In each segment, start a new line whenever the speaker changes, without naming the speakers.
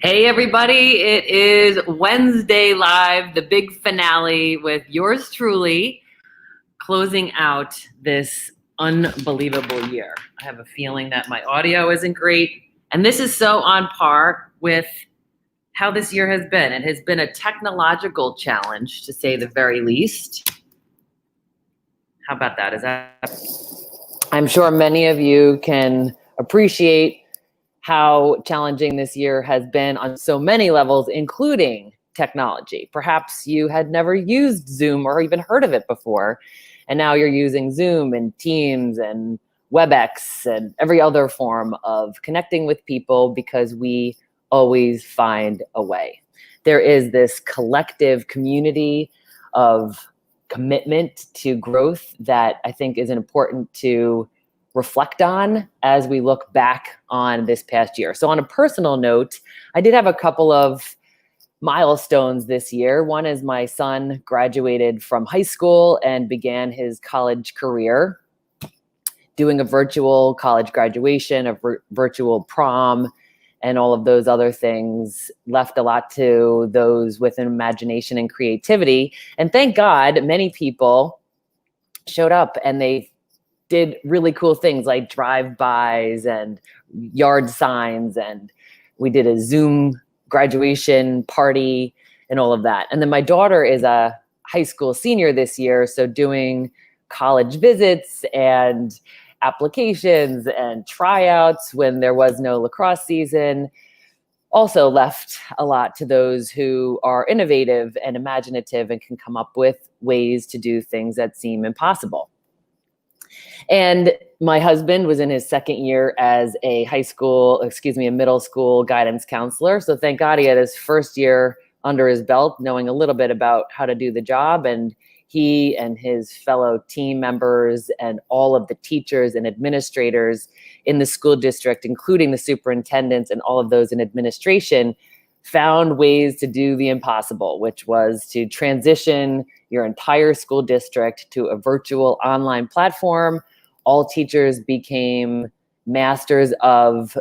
Hey everybody, it is Wednesday Live, the big finale with yours truly closing out this unbelievable year. I have a feeling that my audio isn't great, and this is so on par with how this year has been. It has been a technological challenge, to say the very least. How about that? I'm sure many of you can appreciate how challenging this year has been on so many levels, including technology. Perhaps you had never used Zoom or even heard of it before, and now you're using Zoom and Teams and WebEx and every other form of connecting with people because we always find a way. There is this collective community of commitment to growth that I think is important to reflect on as we look back on this past year. So on a personal note, I did have a couple of milestones this year. One is my son graduated from high school and began his college career, doing a virtual college graduation, a virtual prom, and all of those other things. Left a lot to those with an imagination and creativity. And thank God, many people showed up and they did really cool things like drive-bys and yard signs, and we did a Zoom graduation party and all of that. And then my daughter is a high school senior this year, so doing college visits and applications and tryouts when there was no lacrosse season also left a lot to those who are innovative and imaginative and can come up with ways to do things that seem impossible. And my husband was in his second year as a middle school guidance counselor. So thank God he had his first year under his belt, knowing a little bit about how to do the job. And he and his fellow team members and all of the teachers and administrators in the school district, including the superintendents and all of those in administration, found ways to do the impossible, which was to transition your entire school district to a virtual online platform. All teachers became masters of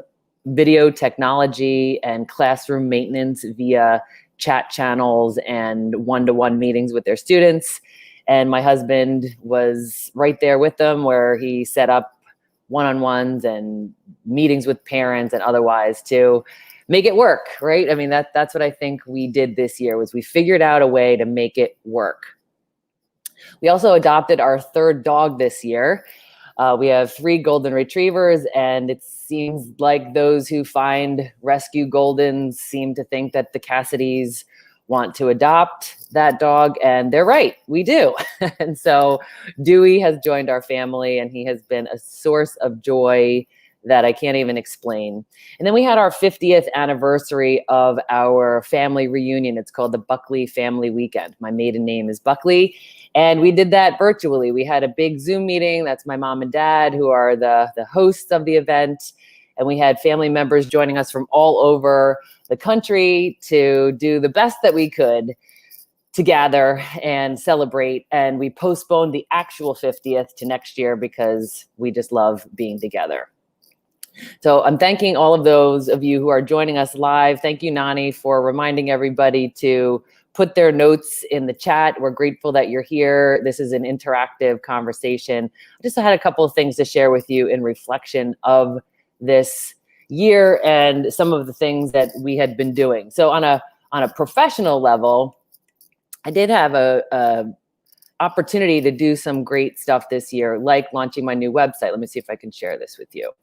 video technology and classroom maintenance via chat channels and one-to-one meetings with their students. And my husband was right there with them, where he set up one-on-ones and meetings with parents and otherwise to make it work, right? I mean, that's what I think we did this year, was we figured out a way to make it work. We also adopted our third dog this year. We have 3 golden retrievers, and it seems like those who find rescue goldens seem to think that the Cassidys want to adopt that dog, and they're right, we do. And so Dewey has joined our family, and he has been a source of joy that I can't even explain. And then we had our 50th anniversary of our family reunion. It's called the Buckley Family Weekend. My maiden name is Buckley. And we did that virtually. We had a big Zoom meeting. That's my mom and dad, who are the hosts of the event. And we had family members joining us from all over the country to do the best that we could to gather and celebrate. And we postponed the actual 50th to next year because we just love being together. So I'm thanking all of those of you who are joining us live. Thank you, Nani, for reminding everybody to put their notes in the chat. We're grateful that you're here. This is an interactive conversation. I just had a couple of things to share with you in reflection of this year and some of the things that we had been doing. So on a professional level, I did have a opportunity to do some great stuff this year, like launching my new website. Let me see if I can share this with you.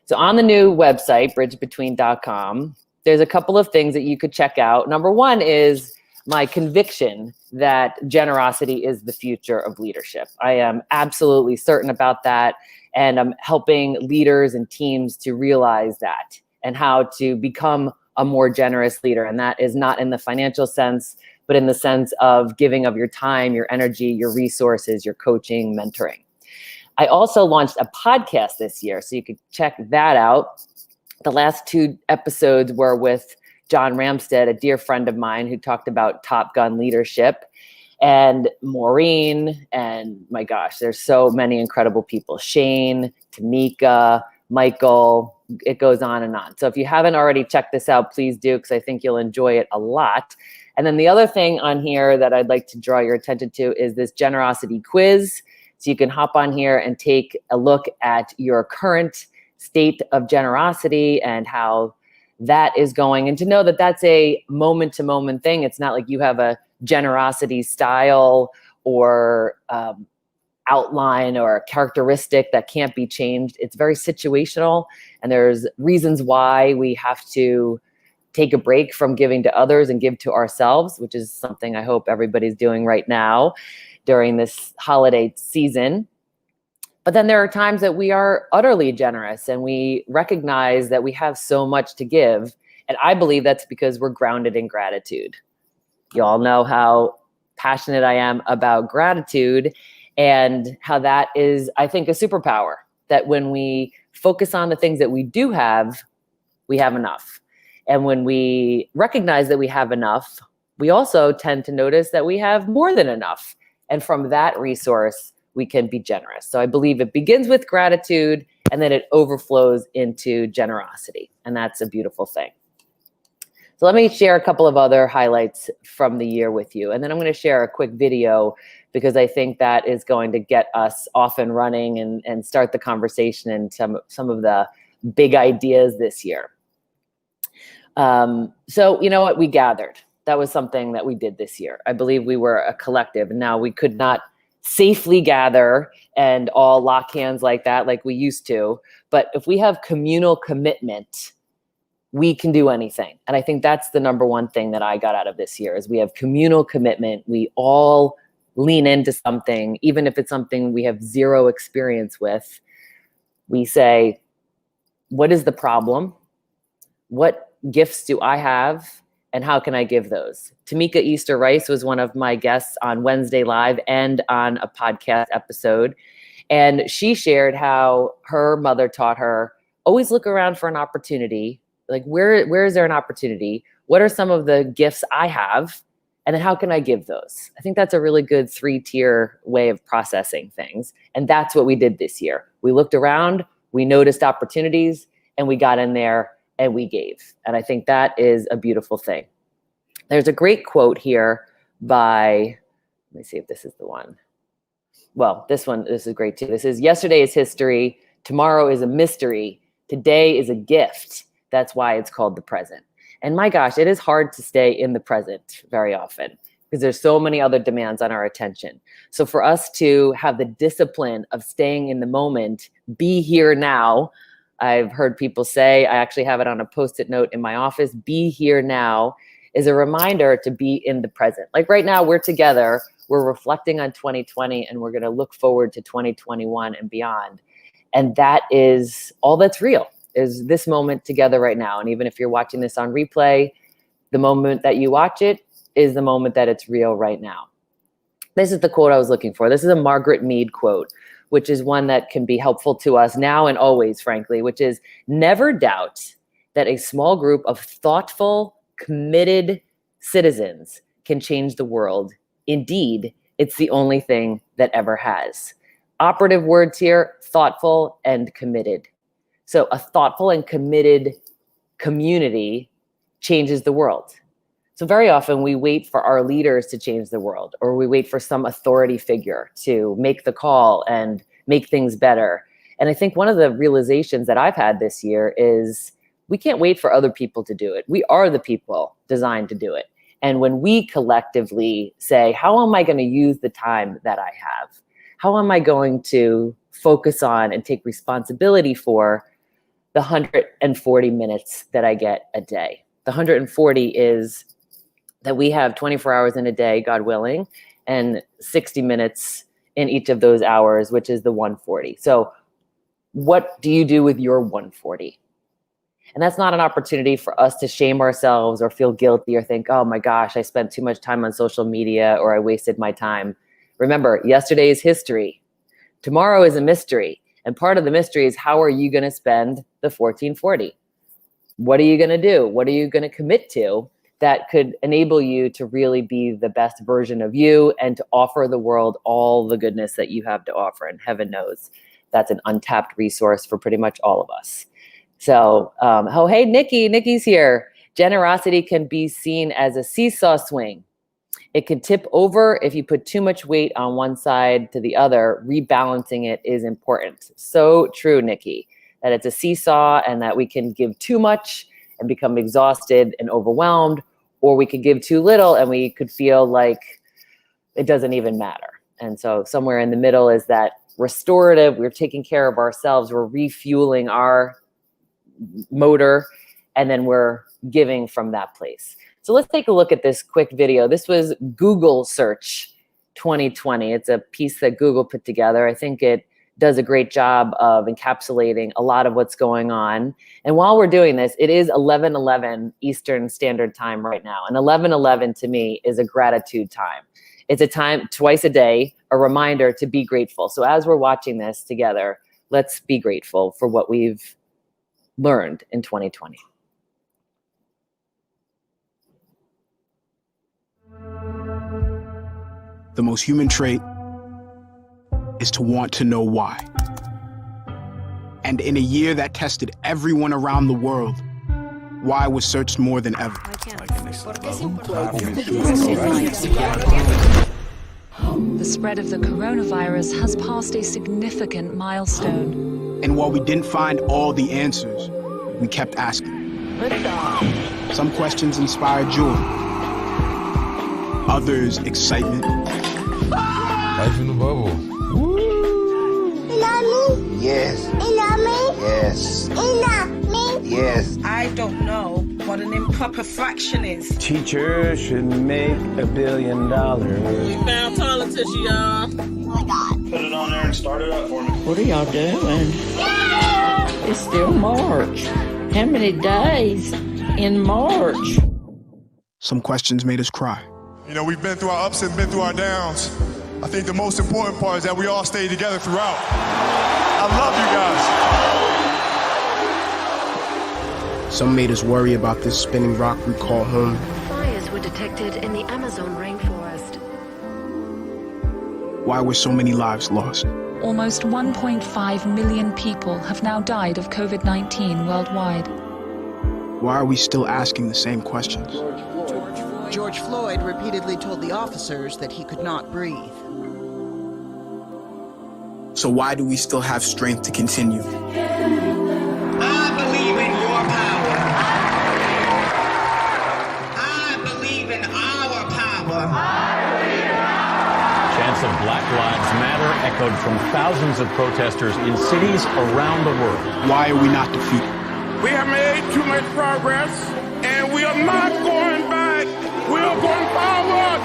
So on the new website, bridgebetween.com, there's a couple of things that you could check out. Number one is my conviction that generosity is the future of leadership. I am absolutely certain about that. And I'm helping leaders and teams to realize that and how to become a more generous leader. And that is not in the financial sense, but in the sense of giving of your time, your energy, your resources, your coaching, mentoring. I also launched a podcast this year, so you could check that out. The last 2 episodes were with John Ramstead, a dear friend of mine, who talked about Top Gun leadership, and Maureen, and my gosh, there's so many incredible people. Shane, Tamika, Michael, it goes on and on. So if you haven't already checked this out, please do, because I think you'll enjoy it a lot. And then the other thing on here that I'd like to draw your attention to is this generosity quiz. So you can hop on here and take a look at your current state of generosity and how that is going. And to know that that's a moment to moment thing. It's not like you have a generosity style or outline or a characteristic that can't be changed. It's very situational, and there's reasons why we have to take a break from giving to others and give to ourselves, which is something I hope everybody's doing right now during this holiday season. But then there are times that we are utterly generous and we recognize that we have so much to give. And I believe that's because we're grounded in gratitude. You all know how passionate I am about gratitude and how that is, I think, a superpower. That when we focus on the things that we do have, we have enough. And when we recognize that we have enough, we also tend to notice that we have more than enough. And from that resource, we can be generous. So I believe it begins with gratitude and then it overflows into generosity. And that's a beautiful thing. So let me share a couple of other highlights from the year with you. And then I'm going to share a quick video because I think that is going to get us off and running and start the conversation and some of the big ideas this year. So you know what? We gathered. That was something that we did this year. I believe we were a collective. Now we could not safely gather and all lock hands like that like we used to. But if we have communal commitment, we can do anything. And I think that's the number one thing that I got out of this year is we have communal commitment. We all lean into something, even if it's something we have zero experience with. We say, what is the problem? What gifts do I have? And how can I give those? Tamika Easter Rice was one of my guests on Wednesday Live and on a podcast episode. And she shared how her mother taught her, always look around for an opportunity. Like, where is there an opportunity? What are some of the gifts I have? And then how can I give those? I think that's a really good 3-tier way of processing things. And that's what we did this year. We looked around, we noticed opportunities, and we got in there and we gave. And I think that is a beautiful thing. There's a great quote here by, let me see if this is the one. Well, this is great too. This is, yesterday is history. Tomorrow is a mystery. Today is a gift. That's why it's called the present. And my gosh, it is hard to stay in the present very often because there's so many other demands on our attention. So for us to have the discipline of staying in the moment, be here now. I've heard people say, I actually have it on a Post-it note in my office, be here now is a reminder to be in the present. Like right now, we're together, we're reflecting on 2020, and we're going to look forward to 2021 and beyond. And that is all that's real, is this moment together right now. And even if you're watching this on replay, the moment that you watch it is the moment that it's real right now. This is the quote I was looking for. This is a Margaret Mead quote, which is one that can be helpful to us now and always, frankly, which is, never doubt that a small group of thoughtful, committed citizens can change the world. Indeed, it's the only thing that ever has. Operative words here, thoughtful and committed. So a thoughtful and committed community changes the world. So very often we wait for our leaders to change the world, or we wait for some authority figure to make the call and make things better. And I think one of the realizations that I've had this year is we can't wait for other people to do it. We are the people designed to do it. And when we collectively say, how am I going to use the time that I have? How am I going to focus on and take responsibility for the 140 minutes that I get a day? The 140 is that we have 24 hours in a day, God willing, and 60 minutes in each of those hours, which is the 140. So what do you do with your 140? And that's not an opportunity for us to shame ourselves or feel guilty or think, oh my gosh, I spent too much time on social media or I wasted my time. Remember, yesterday is history. Tomorrow is a mystery. And part of the mystery is, how are you going to spend the 1440? What are you going to do? What are you going to commit to that could enable you to really be the best version of you and to offer the world all the goodness that you have to offer? And heaven knows that's an untapped resource for pretty much all of us. So, oh, hey, Nikki's here. Generosity can be seen as a seesaw swing. It can tip over if you put too much weight on one side to the other. Rebalancing it is important. So true, Nikki, that it's a seesaw and that we can give too much and become exhausted and overwhelmed, or we could give too little and we could feel like it doesn't even matter. And so somewhere in the middle is that restorative. We're taking care of ourselves. We're refueling our motor, and then we're giving from that place. So let's take a look at this quick video. This was Google Search 2020. It's a piece that Google put together. I think it does a great job of encapsulating a lot of what's going on. And while we're doing this, it is 11:11 Eastern Standard Time right now. And 11:11 to me is a gratitude time. It's a time twice a day, a reminder to be grateful. So as we're watching this together, let's be grateful for what we've learned in 2020.
The most human trait is to want to know why. And in a year that tested everyone around the world, why was searched more than ever.
The spread of the coronavirus has passed a significant milestone.
And while we didn't find all the answers, we kept asking. Some questions inspired joy, others excitement.
Life in the bubble.
You love me? Yes. You love me? Yes. You love me? Yes.
I don't know what an improper fraction is.
Teacher should make $1 billion.
We found toilet tissue, y'all.
Oh my God.
Put it on there and start it up for me.
What are y'all doing? It's still March. How many days in March?
Some questions made us cry.
You know, we've been through our ups and been through our downs. I think the most important part is that we all stay together throughout. I love you guys.
Some made us worry about this spinning rock we call home.
Fires were detected in the Amazon rainforest.
Why were so many lives lost?
Almost 1.5 million people have now died of COVID-19 worldwide.
Why are we still asking the same questions?
George Floyd repeatedly told the officers that he could not breathe.
So why do we still have strength to continue?
I believe in your power. I believe in our power.
Chants of Black Lives Matter echoed from thousands of protesters in cities around the world.
Why are we not defeated?
We have made too much progress, and we are not going back. We are going forward.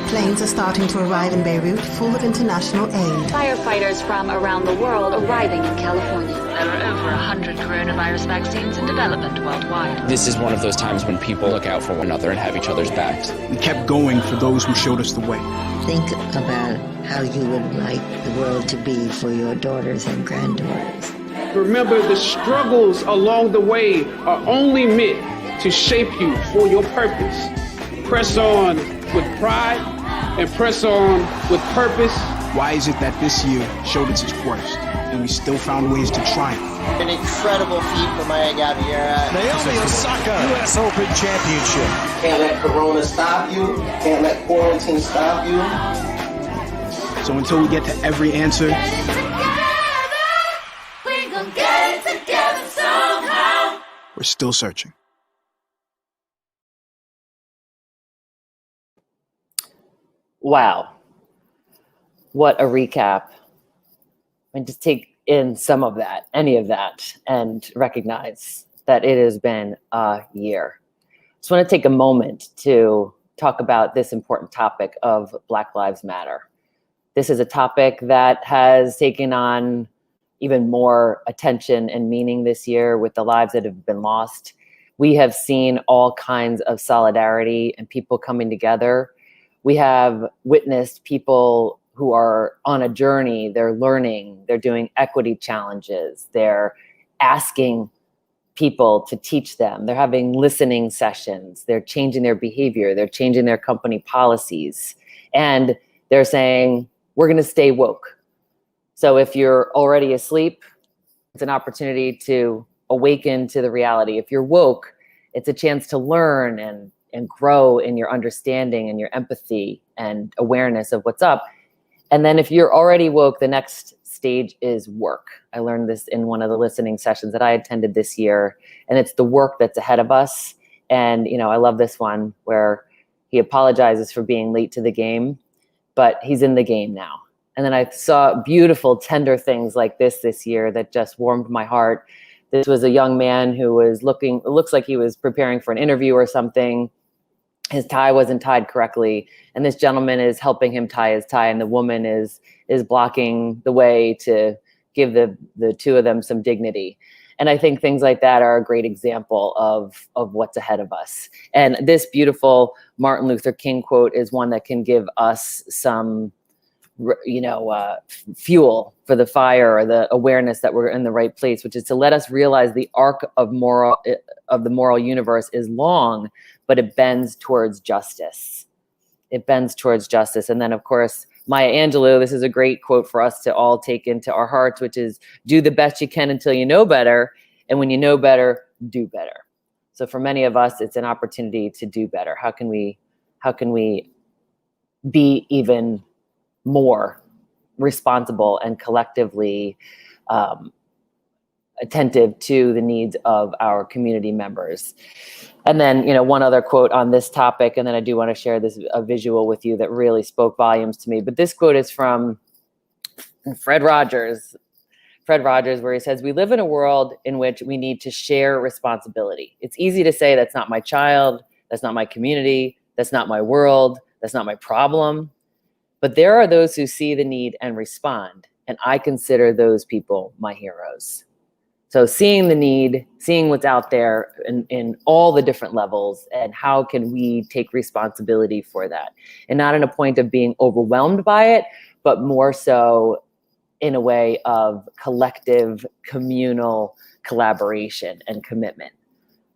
Planes are starting to arrive in Beirut, full of international aid.
Firefighters from around the world arriving in California.
There are over 100 coronavirus vaccines in development worldwide.
This is one of those times when people look out for one another and have each other's backs.
We kept going for those who showed us the way.
Think about how you would like the world to be for your daughters and granddaughters.
Remember, the struggles along the way are only meant to shape you for your purpose. Press on with pride and press on with purpose.
Why is it that this year showed us its worst and we still found ways to triumph?
An incredible feat for Maya Gabeira.
Naomi Osaka, U.S. Open Championship.
Can't let Corona stop you. Can't let quarantine stop you.
So until we get to every answer, we're still searching.
Wow. What a recap. And just take in some of that, any of that, and recognize that it has been a year. Just want to take a moment to talk about this important topic of Black Lives Matter. This is a topic that has taken on even more attention and meaning this year with the lives that have been lost. We have seen all kinds of solidarity and people coming together. We have witnessed people who are on a journey, they're learning, they're doing equity challenges, they're asking people to teach them, they're having listening sessions, they're changing their behavior, they're changing their company policies, and they're saying, we're gonna stay woke. So if you're already asleep, It's an opportunity to awaken to the reality. If you're woke, it's a chance to learn and grow in your understanding and your empathy and awareness of what's up. And then if you're already woke, the next stage is work. I learned this in one of the listening sessions that I attended this year, and it's the work that's ahead of us. And, you know, I love this one where he apologizes for being late to the game, but he's in the game now. And then I saw beautiful, tender things like this year that just warmed my heart. This was a young man who was it looks like he was preparing for an interview or something. His tie wasn't tied correctly, and this gentleman is helping him tie his tie, and the woman is blocking the way to give the two of them some dignity. And I think things like that are a great example of what's ahead of us. And this beautiful Martin Luther King quote is one that can give us some, fuel for the fire, or the awareness that we're in the right place, which is to let us realize the arc of the moral universe is long, but it bends towards justice. It bends towards justice. And then, of course, Maya Angelou, this is a great quote for us to all take into our hearts, which is, do the best you can until you know better. And when you know better, do better. So for many of us, it's an opportunity to do better. How can we be even more responsible and collectively attentive to the needs of our community members? And then, one other quote on this topic, and then I do want to share a visual with you that really spoke volumes to me. But this quote is from Fred Rogers, where he says, "We live in a world in which we need to share responsibility. It's easy to say that's not my child, that's not my community, that's not my world, that's not my problem. But there are those who see the need and respond, and I consider those people my heroes." So seeing the need, seeing what's out there in all the different levels, and how can we take responsibility for that? And not in a point of being overwhelmed by it, but more so in a way of collective, communal collaboration and commitment,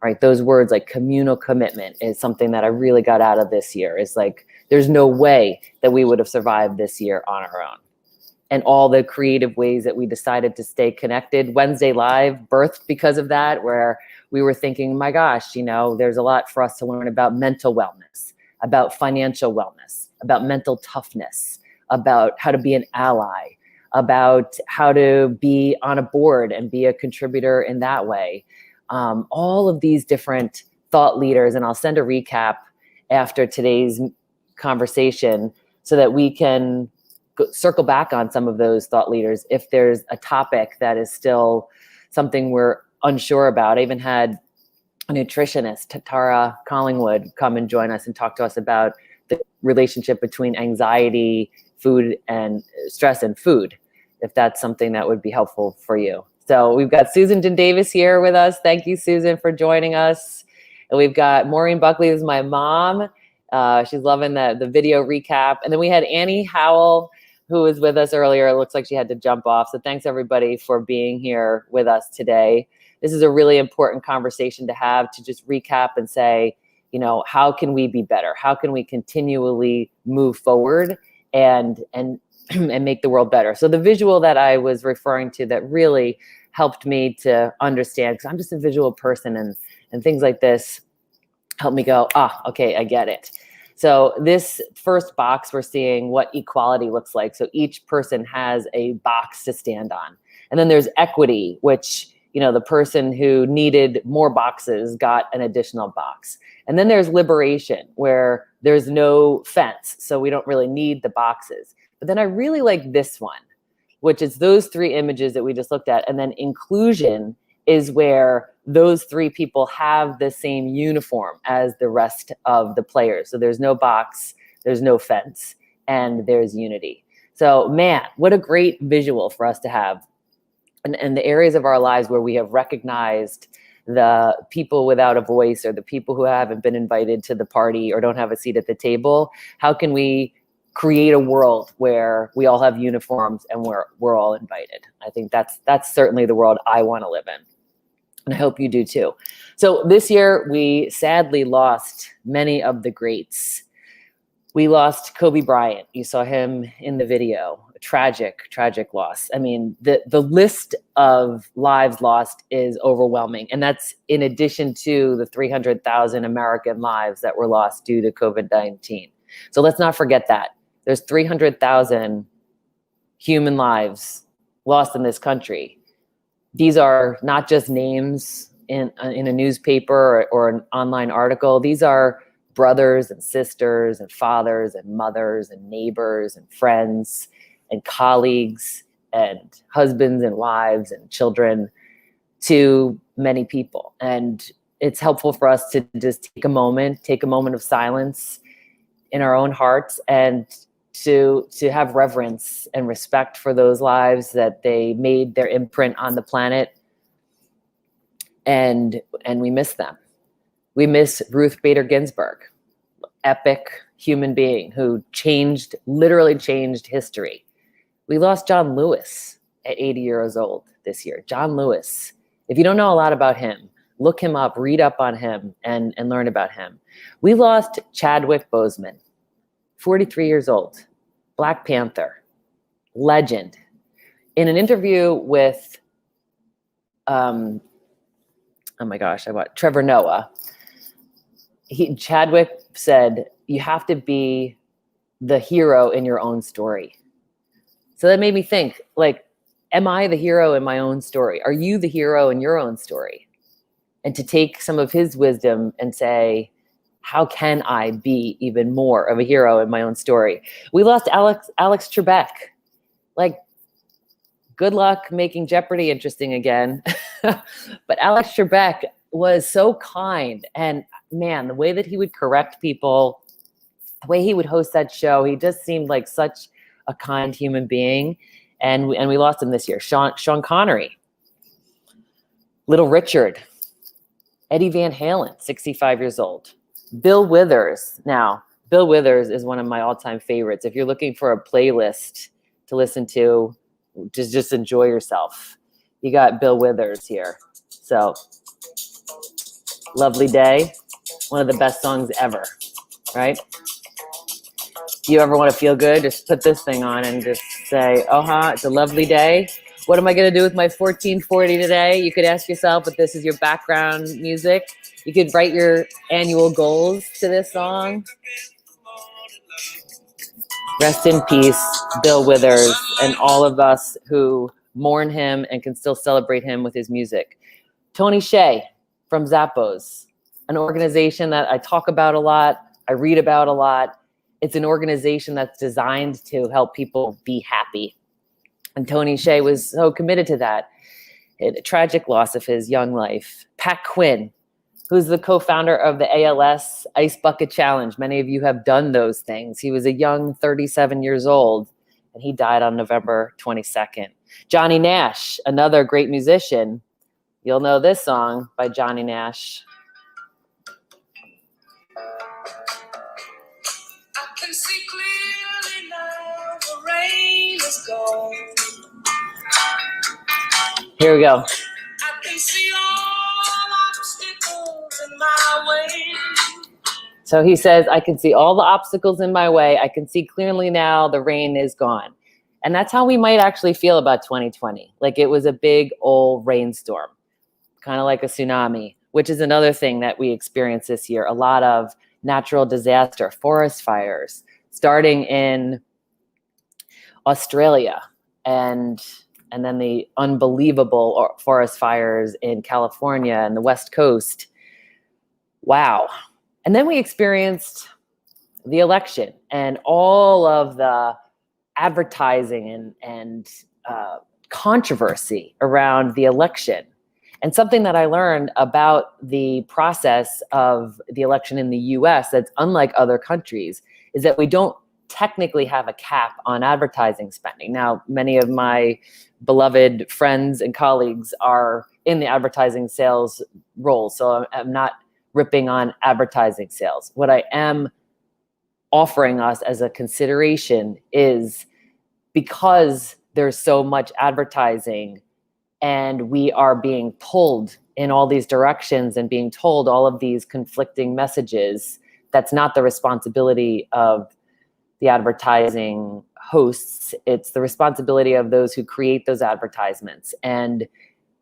right? Those words like communal commitment is something that I really got out of this year. It's like, there's no way that we would have survived this year on our own. And all the creative ways that we decided to stay connected. Wednesday Live birthed because of that, where we were thinking, my gosh, there's a lot for us to learn about mental wellness, about financial wellness, about mental toughness, about how to be an ally, about how to be on a board and be a contributor in that way. All of these different thought leaders, and I'll send a recap after today's conversation so that we can circle back on some of those thought leaders if there's a topic that is still something we're unsure about. I even had a nutritionist, Tara Collingwood, come and join us and talk to us about the relationship between anxiety, food, and stress and food, if that's something that would be helpful for you. So we've got Susan Davis here with us. Thank you, Susan, for joining us. And we've got Maureen Buckley, who's my mom. She's loving the video recap. And then we had Annie Howell, who was with us earlier. It looks like she had to jump off. So thanks everybody for being here with us today. This is a really important conversation to have, to just recap and say, how can we be better? How can we continually move forward and make the world better? So the visual that I was referring to that really helped me to understand, because I'm just a visual person, and things like this help me go, okay, I get it. So this first box, we're seeing what equality looks like. So each person has a box to stand on. And then there's equity, which, the person who needed more boxes got an additional box. And then there's liberation, where there's no fence, so we don't really need the boxes. But then I really like this one, which is those three images that we just looked at. And then inclusion is where those three people have the same uniform as the rest of the players. So there's no box, there's no fence, and there's unity. So man, what a great visual for us to have. And the areas of our lives where we have recognized the people without a voice, or the people who haven't been invited to the party or don't have a seat at the table, how can we create a world where we all have uniforms and we're all invited? I think that's certainly the world I want to live in. And I hope you do too. So this year, we sadly lost many of the greats. We lost Kobe Bryant. You saw him in the video, a tragic loss. I mean, the list of lives lost is overwhelming. And that's in addition to the 300,000 American lives that were lost due to COVID-19. So let's not forget that. There's 300,000 human lives lost in this country. These are not just names in a newspaper or an online article. These are brothers and sisters and fathers and mothers and neighbors and friends and colleagues and husbands and wives and children to many people. And it's helpful for us to just take a moment of silence in our own hearts and to have reverence and respect for those lives that they made their imprint on the planet. And we miss them. We miss Ruth Bader Ginsburg, epic human being who literally changed history. We lost John Lewis at 80 years old this year. John Lewis. If you don't know a lot about him, look him up, read up on him, and learn about him. We lost Chadwick Boseman, 43 years old, Black Panther, legend. In an interview with, Trevor Noah, Chadwick said, you have to be the hero in your own story. So that made me think, like, am I the hero in my own story? Are you the hero in your own story? And to take some of his wisdom and say, how can I be even more of a hero in my own story? We lost Alex Trebek. Like, good luck making Jeopardy interesting again. But Alex Trebek was so kind. And man, the way that he would correct people, the way he would host that show, he just seemed like such a kind human being. And we lost him this year. Sean Connery, Little Richard, Eddie Van Halen, 65 years old. Bill Withers. Now, Bill Withers is one of my all-time favorites. If you're looking for a playlist to listen to, just enjoy yourself. You got Bill Withers here. So, Lovely Day, one of the best songs ever, right? Do you ever want to feel good? Just put this thing on and just say, it's a lovely day. What am I going to do with my 1440 today? You could ask yourself if this is your background music. You could write your annual goals to this song. Rest in peace, Bill Withers, and all of us who mourn him and can still celebrate him with his music. Tony Hsieh from Zappos, an organization that I talk about a lot, I read about a lot. It's an organization that's designed to help people be happy. And Tony Hsieh was so committed to that. A tragic loss of his young life. Pat Quinn, who's the co-founder of the ALS Ice Bucket Challenge. Many of you have done those things. He was a young 37 years old, and he died on November 22nd. Johnny Nash, another great musician. You'll know this song by Johnny Nash.
I can see clearly now the rain is gone.
Here we go.
I can see all obstacles in my way.
So he says, I can see all the obstacles in my way. I can see clearly now the rain is gone. And that's how we might actually feel about 2020. Like it was a big old rainstorm, kind of like a tsunami, which is another thing that we experienced this year. A lot of natural disaster, forest fires, starting in Australia and then the unbelievable forest fires in California and the West Coast. Wow. And then we experienced the election and all of the advertising and controversy around the election. And something that I learned about the process of the election in the US that's unlike other countries is that we don't technically have a cap on advertising spending. Now, many of my beloved friends and colleagues are in the advertising sales role, so I'm not ripping on advertising sales. What I am offering us as a consideration is because there's so much advertising and we are being pulled in all these directions and being told all of these conflicting messages, that's not the responsibility of the advertising hosts, it's the responsibility of those who create those advertisements. And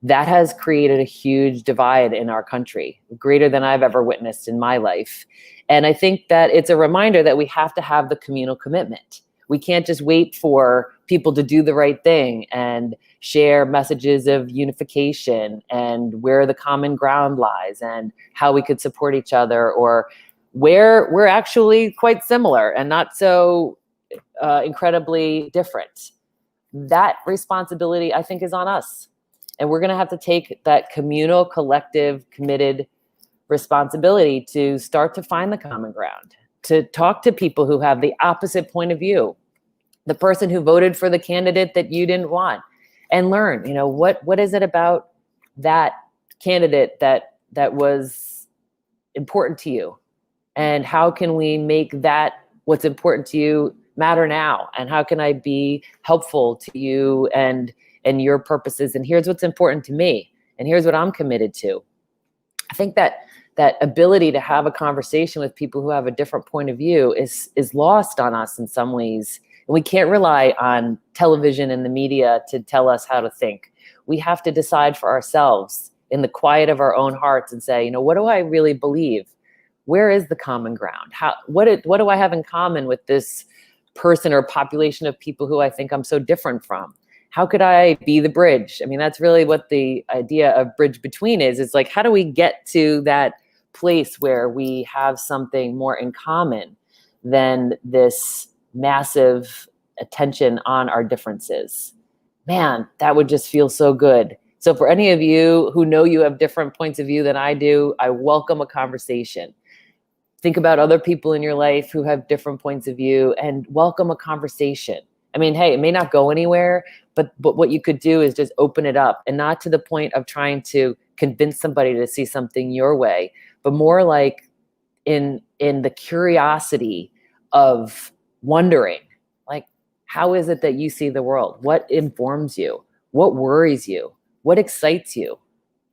that has created a huge divide in our country, greater than I've ever witnessed in my life. And I think that it's a reminder that we have to have the communal commitment. We can't just wait for people to do the right thing and share messages of unification and where the common ground lies and how we could support each other, or where we're actually quite similar and not so incredibly different. That responsibility, I think, is on us. And we're going to have to take that communal, collective, committed responsibility to start to find the common ground, to talk to people who have the opposite point of view, the person who voted for the candidate that you didn't want, and learn, what is it about that candidate that was important to you? And how can we make that what's important to you matter now? And how can I be helpful to you and your purposes? And here's what's important to me. And here's what I'm committed to. I think that ability to have a conversation with people who have a different point of view is lost on us in some ways. And we can't rely on television and the media to tell us how to think. We have to decide for ourselves in the quiet of our own hearts and say, what do I really believe? Where is the common ground? What do I have in common with this person or population of people who I think I'm so different from? How could I be the bridge? I mean, that's really what the idea of bridge between is. It's like, how do we get to that place where we have something more in common than this massive attention on our differences? Man, that would just feel so good. So for any of you who know you have different points of view than I do, I welcome a conversation. Think about other people in your life who have different points of view and welcome a conversation. I mean, hey, it may not go anywhere, but what you could do is just open it up, and not to the point of trying to convince somebody to see something your way, but more like in the curiosity of wondering, like, how is it that you see the world? What informs you? What worries you? What excites you?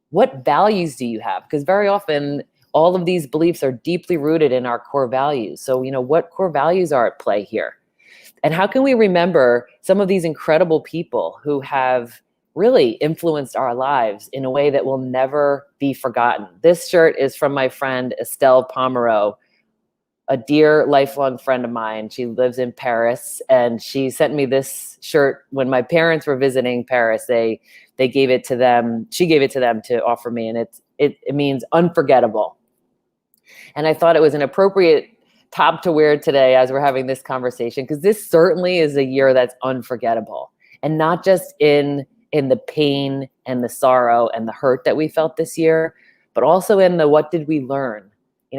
What values do you have? Because very often all of these beliefs are deeply rooted in our core values. So, what core values are at play here? And how can we remember some of these incredible people who have really influenced our lives in a way that will never be forgotten? This shirt is from my friend Estelle Pomeroy, a dear lifelong friend of mine. She lives in Paris, and she sent me this shirt when my parents were visiting Paris. They gave it to them. She gave it to them to offer me, and it means unforgettable. And I thought it was an appropriate top to wear today as we're having this conversation, because this certainly is a year that's unforgettable, and not just in the pain and the sorrow and the hurt that we felt this year, but also in the what did we learn?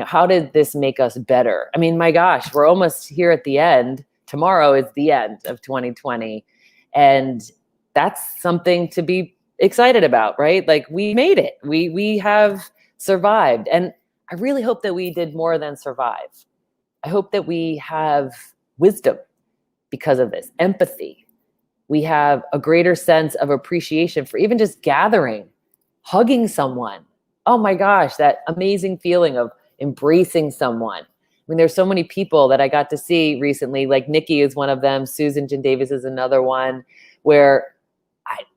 How did this make us better? I mean, my gosh, we're almost here at the end. Tomorrow is the end of 2020. And that's something to be excited about, right? Like, we made it. We have survived. And I really hope that we did more than survive. I hope that we have wisdom because of this, empathy. We have a greater sense of appreciation for even just gathering, hugging someone. Oh my gosh, that amazing feeling of embracing someone. I mean, there's so many people that I got to see recently, like Nikki is one of them. Susan Jen Davis is another one, where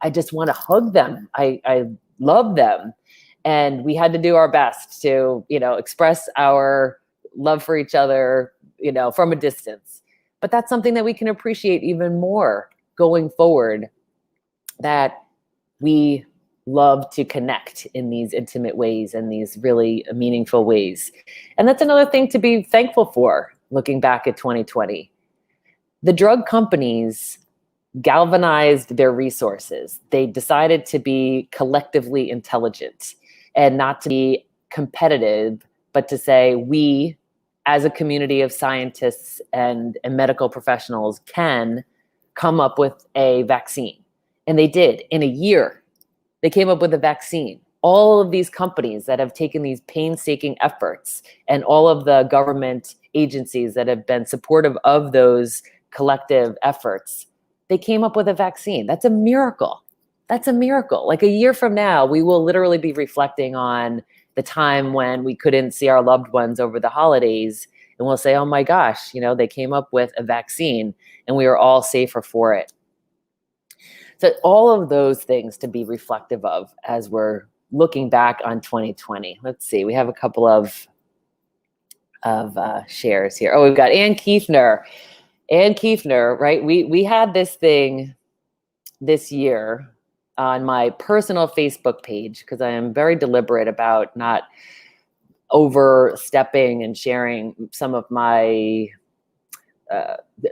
I just want to hug them. I love them. And we had to do our best to, express our love for each other, from a distance. But that's something that we can appreciate even more going forward, that we love to connect in these intimate ways and these really meaningful ways. And that's another thing to be thankful for, looking back at 2020. The drug companies galvanized their resources. They decided to be collectively intelligent and not to be competitive, but to say, we, as a community of scientists and medical professionals, can come up with a vaccine. And they did. In a year, they came up with a vaccine. All of these companies that have taken these painstaking efforts, and all of the government agencies that have been supportive of those collective efforts, they came up with a vaccine. That's a miracle. That's a miracle. Like, a year from now, we will literally be reflecting on the time when we couldn't see our loved ones over the holidays, and we'll say, oh my gosh, they came up with a vaccine. and we are all safer for it. So all of those things to be reflective of as we're looking back on 2020. Let's see, we have a couple of shares here. Oh, we've got Ann Kiefner. Ann Kiefner, right? We had this thing this year on my personal Facebook page, because I am very deliberate about not overstepping and sharing some of my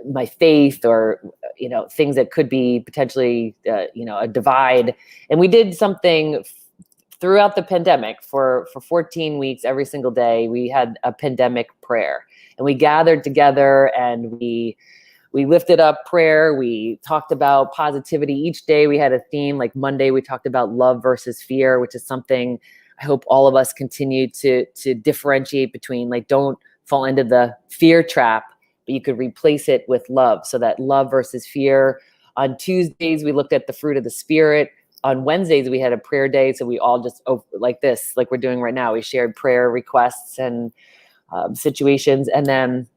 my faith, or things that could be potentially a divide. And we did something throughout the pandemic for 14 weeks. Every single day we had a pandemic prayer, and we gathered together and we lifted up prayer. We talked about positivity. Each day we had a theme. Like Monday, we talked about love versus fear, which is something I hope all of us continue to differentiate between. Like, don't fall into the fear trap, but you could replace it with love. So that love versus fear. On Tuesdays, we looked at the fruit of the Spirit. On Wednesdays, we had a prayer day. So we all just, like this, like we're doing right now, we shared prayer requests and situations. And then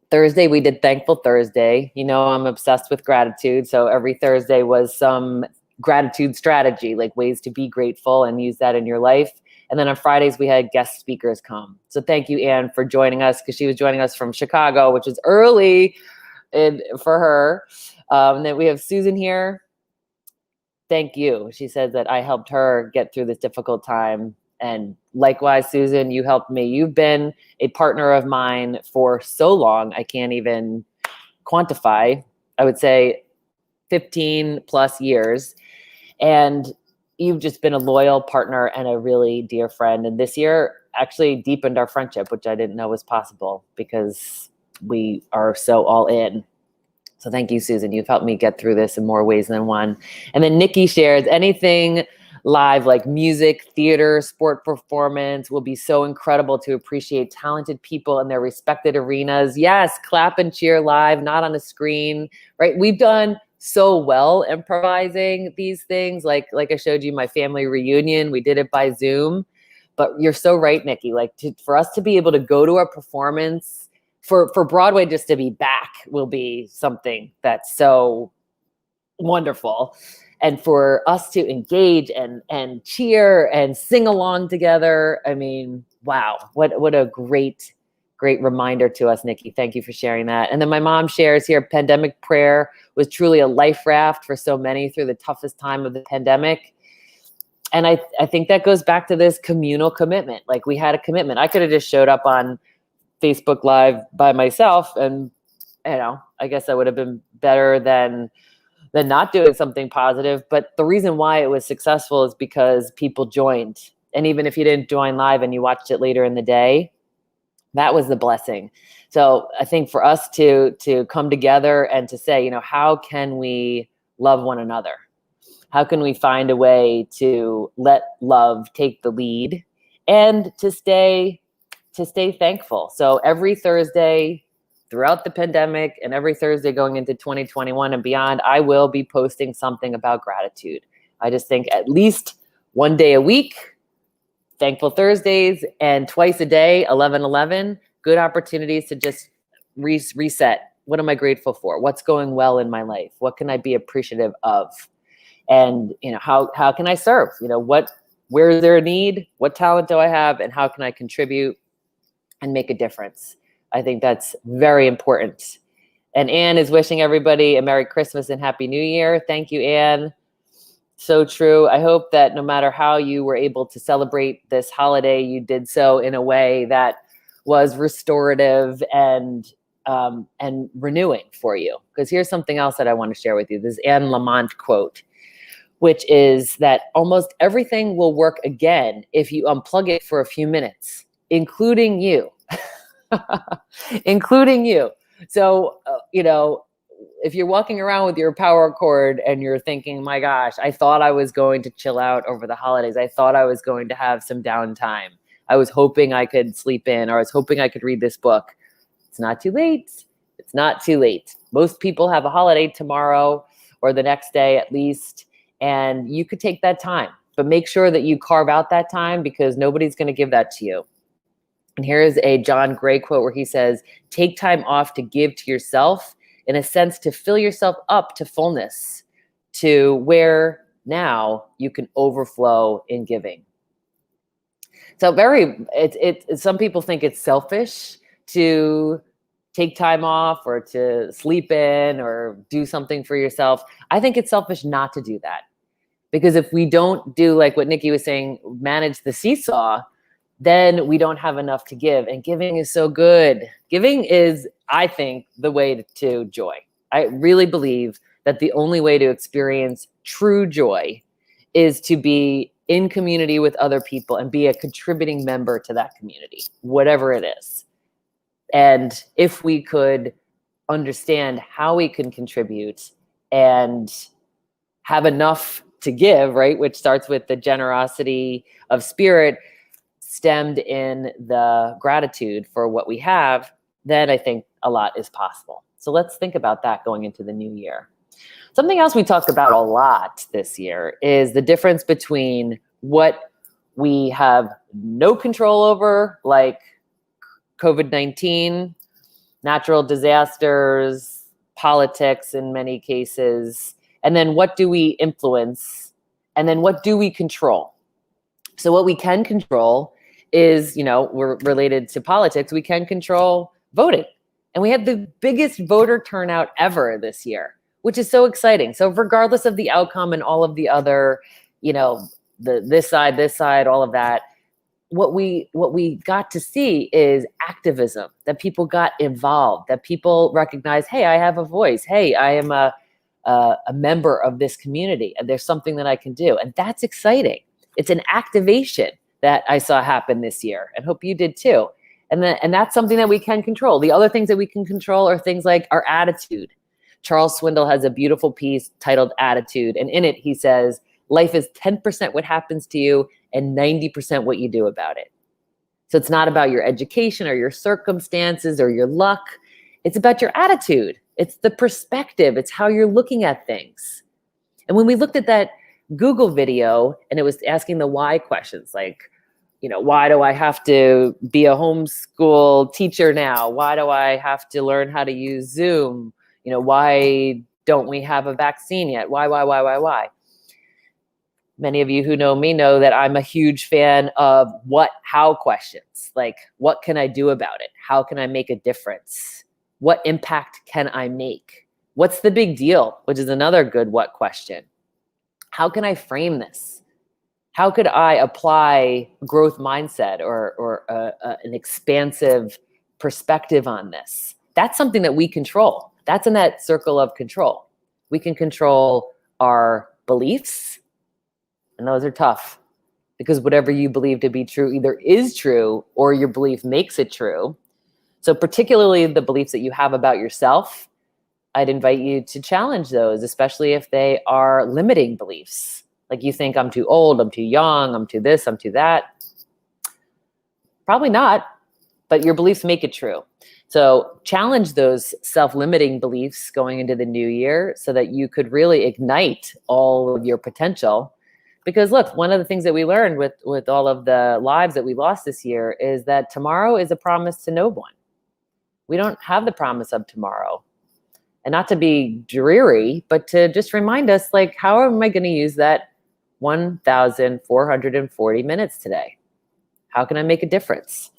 Thursday, we did Thankful Thursday. I'm obsessed with gratitude. So every Thursday was some gratitude strategy, like ways to be grateful and use that in your life. And then on Fridays, we had guest speakers come. So thank you, Anne, for joining us, because she was joining us from Chicago, which is early for her. And then we have Susan here. Thank you. She says that I helped her get through this difficult time. And likewise, Susan, you helped me. You've been a partner of mine for so long, I can't even quantify. I would say 15 plus years. And you've just been a loyal partner and a really dear friend. And this year actually deepened our friendship, which I didn't know was possible, because we are so all in. So thank you, Susan. You've helped me get through this in more ways than one. And then Nikki shares, anything live like music, theater, sport performance will be so incredible to appreciate talented people in their respected arenas. Yes, clap and cheer live, not on a screen, right? We've done so well improvising these things. Like I showed you my family reunion, we did it by Zoom. But you're so right, Nikki, for us to be able to go to a performance, for Broadway just to be back will be something that's so wonderful. And for us to engage and cheer and sing along together, I mean, wow, what a great reminder to us, Nikki. Thank you for sharing that. And then my mom shares here, pandemic prayer was truly a life raft for so many through the toughest time of the pandemic. And I think that goes back to this communal commitment. Like, we had a commitment. I could have just showed up on Facebook Live by myself, and I guess that would have been better than not doing something positive. But the reason why it was successful is because people joined. And even if you didn't join live and you watched it later in the day, that was the blessing. So I think for us to come together and to say, how can we love one another? How can we find a way to let love take the lead and to stay thankful? So every Thursday throughout the pandemic and every Thursday going into 2021 and beyond, I will be posting something about gratitude. I just think at least one day a week, Thankful Thursdays, and twice a day, 11:11, good opportunities to just reset. What am I grateful for? What's going well in my life? What can I be appreciative of? And how can I serve? Where is there a need? What talent do I have? And how can I contribute and make a difference? I think that's very important. And Anne is wishing everybody a Merry Christmas and Happy New Year. Thank you, Anne. So true. I hope that no matter how you were able to celebrate this holiday, you did so in a way that was restorative and renewing for you. Because here's something else that I want to share with you. This Anne Lamott quote, which is that almost everything will work again if you unplug it for a few minutes, including you. Including you. So, if you're walking around with your power cord and you're thinking, my gosh, I thought I was going to chill out over the holidays. I thought I was going to have some downtime. I was hoping I could sleep in, or I was hoping I could read this book. It's not too late. It's not too late. Most people have a holiday tomorrow or the next day at least, and you could take that time. But make sure that you carve out that time, because nobody's going to give that to you. And here's a John Gray quote where he says, take time off to give to yourself in a sense, to fill yourself up to fullness, to where now you can overflow in giving. So some people think it's selfish to take time off or to sleep in or do something for yourself. I think it's selfish not to do that. Because if we don't do, like what Nikki was saying, manage the seesaw, then we don't have enough to give. And giving is so good. Giving is, I think, the way to joy. I really believe that the only way to experience true joy is to be in community with other people and be a contributing member to that community, whatever it is. And if we could understand how we can contribute and have enough to give, right, which starts with the generosity of spirit stemmed in the gratitude for what we have, then I think a lot is possible. So let's think about that going into the new year. Something else we talked about a lot this year is the difference between what we have no control over, like COVID-19, natural disasters, politics in many cases, and then what do we influence, and then what do we control? So what we can control is, we're related to politics, we can control voting. And we had the biggest voter turnout ever this year, which is so exciting. So regardless of the outcome and all of the other, this side, all of that, what we got to see is activism, that people got involved, that people recognize, hey, I have a voice. Hey, I am a member of this community and there's something that I can do. And that's exciting. It's an activation that I saw happen this year and hope you did too. And that's something that we can control. The other things that we can control are things like our attitude. Charles Swindoll has a beautiful piece titled Attitude. And in it, he says, life is 10% what happens to you and 90% what you do about it. So it's not about your education or your circumstances or your luck. It's about your attitude. It's the perspective. It's how you're looking at things. And when we looked at that Google video and it was asking the why questions, like, why do I have to be a homeschool teacher now? Why do I have to learn how to use Zoom? Why don't we have a vaccine yet? Why? Many of you who know me know that I'm a huge fan of how questions. Like, what can I do about it? How can I make a difference? What impact can I make? What's the big deal? Which is another good what question. How can I frame this? How could I apply growth mindset or an expansive perspective on this? That's something that we control. That's in that circle of control. We can control our beliefs, and those are tough because whatever you believe to be true either is true or your belief makes it true. So particularly the beliefs that you have about yourself, I'd invite you to challenge those, especially if they are limiting beliefs. Like you think I'm too old, I'm too young, I'm too this, I'm too that. Probably not, but your beliefs make it true. So challenge those self-limiting beliefs going into the new year so that you could really ignite all of your potential. Because look, one of the things that we learned with all of the lives that we lost this year is that tomorrow is a promise to no one. We don't have the promise of tomorrow. And not to be dreary, but to just remind us, like, how am I going to use that 1,440 minutes today? How can I make a difference?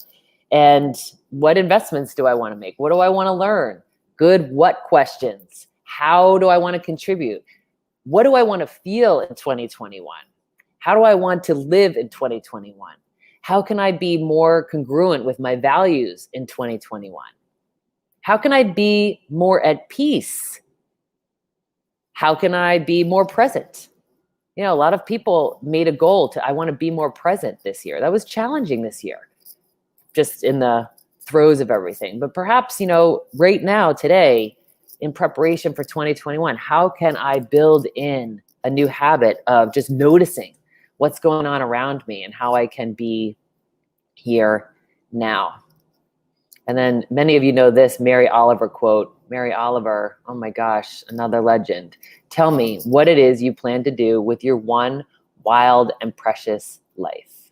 And what investments do I want to make? What do I want to learn? Good what questions? How do I want to contribute? What do I want to feel in 2021? How do I want to live in 2021? How can I be more congruent with my values in 2021? How can I be more at peace? How can I be more present? A lot of people made a goal I want to be more present this year. That was challenging this year, just in the throes of everything. But perhaps, right now, today, in preparation for 2021, how can I build in a new habit of just noticing what's going on around me and how I can be here now? And then many of you know this Mary Oliver quote. Mary Oliver, oh my gosh, another legend. Tell me what it is you plan to do with your one wild and precious life.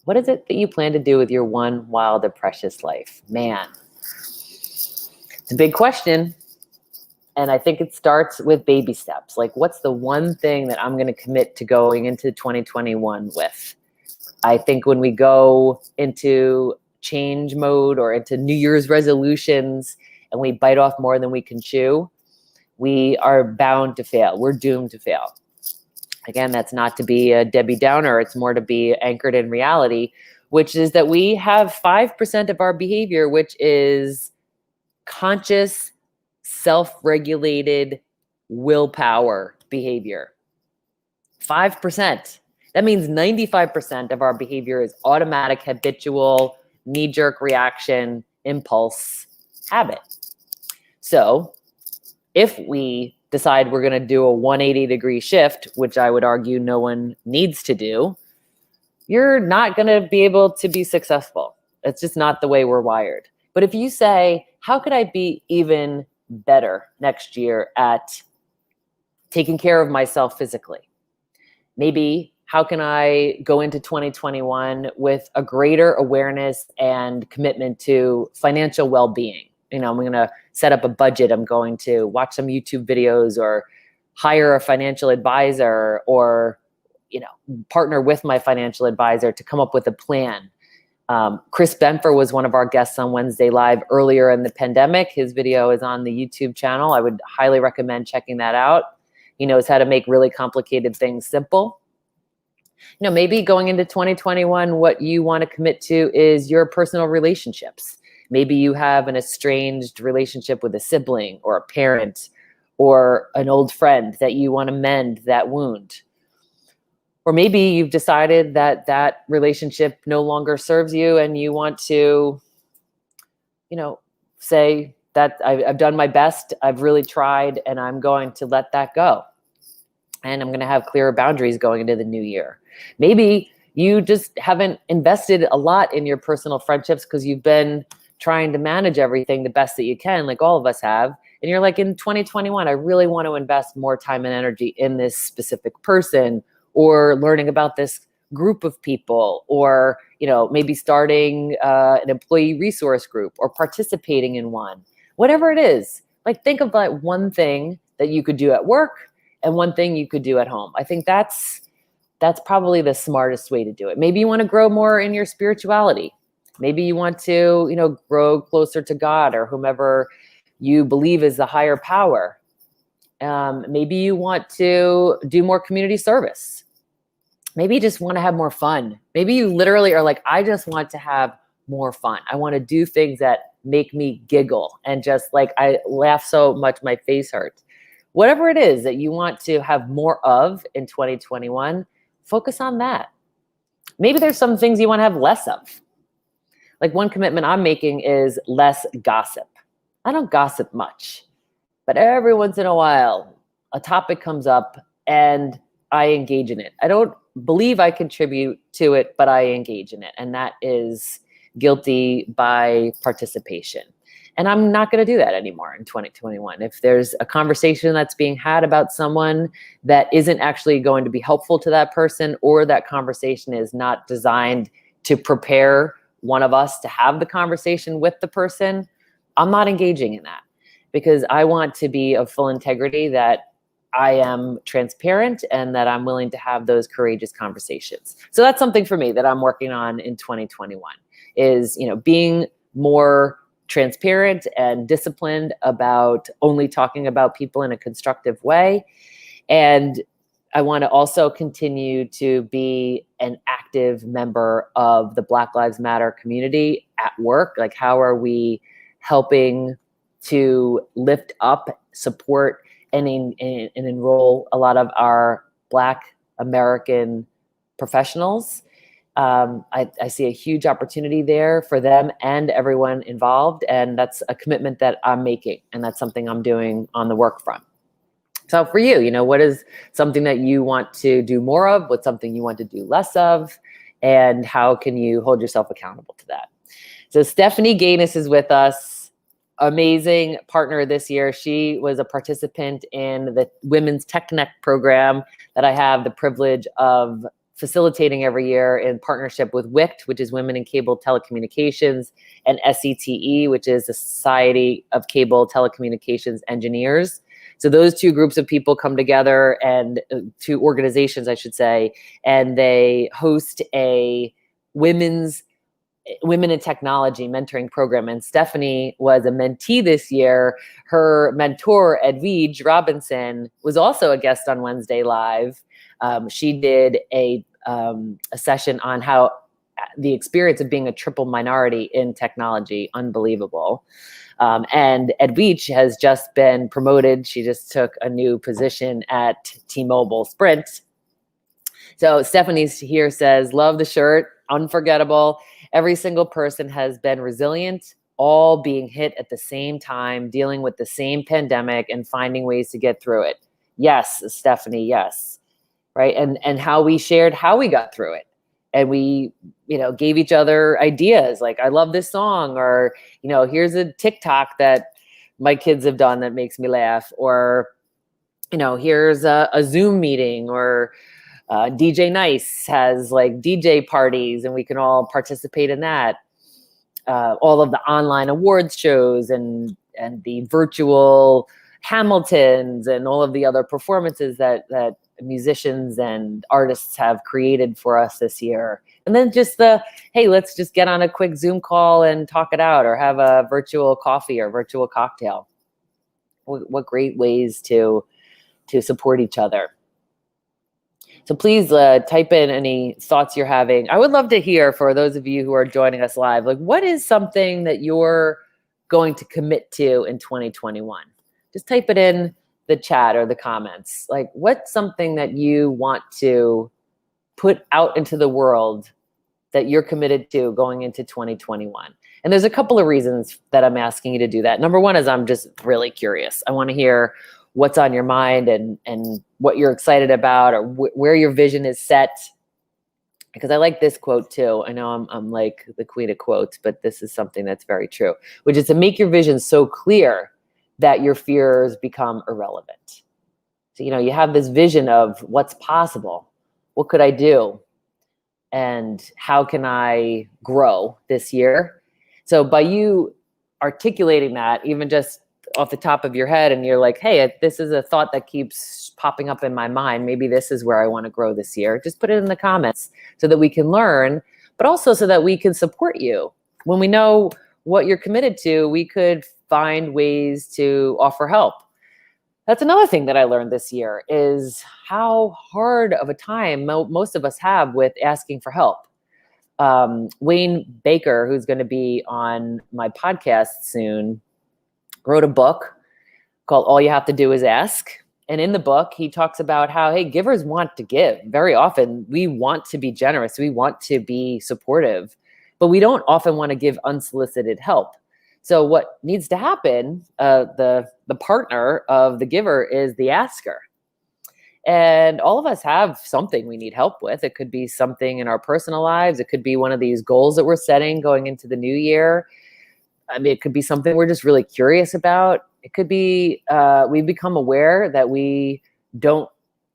What is it that you plan to do with your one wild and precious life? Man, it's a big question. And I think it starts with baby steps. Like, what's the one thing that I'm going to commit to going into 2021 with? I think when we go into change mode or into New Year's resolutions and we bite off more than we can chew, we are bound to fail. We're doomed to fail. Again, that's not to be a Debbie Downer. It's more to be anchored in reality, which is that we have 5% of our behavior, which is conscious, self-regulated willpower behavior. 5%. That means 95% of our behavior is automatic, habitual, knee-jerk reaction, impulse, habit. So if we decide we're going to do a 180-degree shift, which I would argue no one needs to do, you're not going to be able to be successful. It's just not the way we're wired. But if you say, how could I be even better next year at taking care of myself physically? Maybe how can I go into 2021 with a greater awareness and commitment to financial well-being? You know, I'm going to set up a budget. I'm going to watch some YouTube videos or hire a financial advisor or, you know, partner with my financial advisor to come up with a plan. Chris Benfer was one of our guests on Wednesday Live earlier in the pandemic. His video is on the YouTube channel. I would highly recommend checking that out. He knows how to make really complicated things simple. You know, maybe going into 2021, what you want to commit to is your personal relationships. Maybe you have an estranged relationship with a sibling or a parent or an old friend that you want to mend that wound. Or maybe you've decided that that relationship no longer serves you and you want to, you know, say that I've done my best, I've really tried, and I'm going to let that go. And I'm going to have clearer boundaries going into the new year. Maybe you just haven't invested a lot in your personal friendships because you've been trying to manage everything the best that you can, like all of us have. And you're like, in 2021, I really want to invest more time and energy in this specific person, or learning about this group of people, or, you know, maybe starting an employee resource group or participating in one. Whatever it is, like, think of like one thing that you could do at work and one thing you could do at home. I think that's probably the smartest way to do it. Maybe you want to grow more in your spirituality. Maybe you want to, you know, grow closer to God or whomever you believe is the higher power. Maybe you want to do more community service. Maybe you just want to have more fun. Maybe you literally are like, I just want to have more fun. I want to do things that make me giggle and just like, I laugh so much my face hurts. Whatever it is that you want to have more of in 2021, focus on that. Maybe there's some things you want to have less of. Like, one commitment I'm making is less gossip. I don't gossip much, but every once in a while, a topic comes up and I engage in it. I don't believe I contribute to it, but I engage in it. And that is guilty by participation. And I'm not going to do that anymore in 2021. If there's a conversation that's being had about someone that isn't actually going to be helpful to that person, or that conversation is not designed to prepare one of us to have the conversation with the person, I'm not engaging in that, because I want to be of full integrity that I am transparent and that I'm willing to have those courageous conversations. So that's something for me that I'm working on in 2021 is, you know, being more transparent and disciplined about only talking about people in a constructive way. And I want to also continue to be an active member of the Black Lives Matter community at work. Like, how are we helping to lift up, support, and enroll a lot of our Black American professionals? I see a huge opportunity there for them and everyone involved. And that's a commitment that I'm making. And that's something I'm doing on the work front. So for you, you know, what is something that you want to do more of? What's something you want to do less of? And how can you hold yourself accountable to that? So Stephanie Gaines is with us, amazing partner this year. She was a participant in the Women's Tech Connect program that I have the privilege of facilitating every year in partnership with WICT, which is Women in Cable Telecommunications, and SCTE, which is the Society of Cable Telecommunications Engineers. So those two groups of people come together, and two organizations, I should say, and they host a Women in Technology mentoring program. And Stephanie was a mentee this year. Her mentor, Edwige Robinson, was also a guest on Wednesday Live. She did a session on how the experience of being a triple minority in technology, unbelievable. And Edwige has just been promoted. She just took a new position at T-Mobile Sprint. So Stephanie here says, love the shirt, unforgettable. Every single person has been resilient, all being hit at the same time, dealing with the same pandemic and finding ways to get through it. Yes, Stephanie, yes. Right. And how we shared how we got through it. And we, gave each other ideas like, I love this song, or, here's a TikTok that my kids have done that makes me laugh, or, here's a Zoom meeting, or DJ Nice has like DJ parties and we can all participate in that. All of the online awards shows and the virtual Hamiltons and all of the other performances that musicians and artists have created for us this year. And then just hey, let's just get on a quick Zoom call and talk it out, or have a virtual coffee or virtual cocktail. What great ways to support each other. So please type in any thoughts you're having. I would love to hear, for those of you who are joining us live, like, what is something that you're going to commit to in 2021? Just type it in the chat or the comments. Like, what's something that you want to put out into the world that you're committed to going into 2021? And there's a couple of reasons that I'm asking you to do that. Number one is I'm just really curious. I want to hear what's on your mind and what you're excited about, or where your vision is set. Because I like this quote too. I know I'm like the queen of quotes, but this is something that's very true, which is to make your vision so clear that your fears become irrelevant. So, you have this vision of what's possible. What could I do? And how can I grow this year? So by you articulating that, even just off the top of your head, and you're like, hey, this is a thought that keeps popping up in my mind. Maybe this is where I want to grow this year. Just put it in the comments so that we can learn, but also so that we can support you. When we know what you're committed to, we could find ways to offer help. That's another thing that I learned this year, is how hard of a time most of us have with asking for help. Wayne Baker, who's going to be on my podcast soon, wrote a book called All You Have to Do Is Ask. And in the book, he talks about how, hey, givers want to give. Very often, we want to be generous. We want to be supportive, but we don't often want to give unsolicited help. So what needs to happen, the partner of the giver is the asker. And all of us have something we need help with. It could be something in our personal lives. It could be one of these goals that we're setting going into the new year. I mean, it could be something we're just really curious about. It could be we've become aware that we don't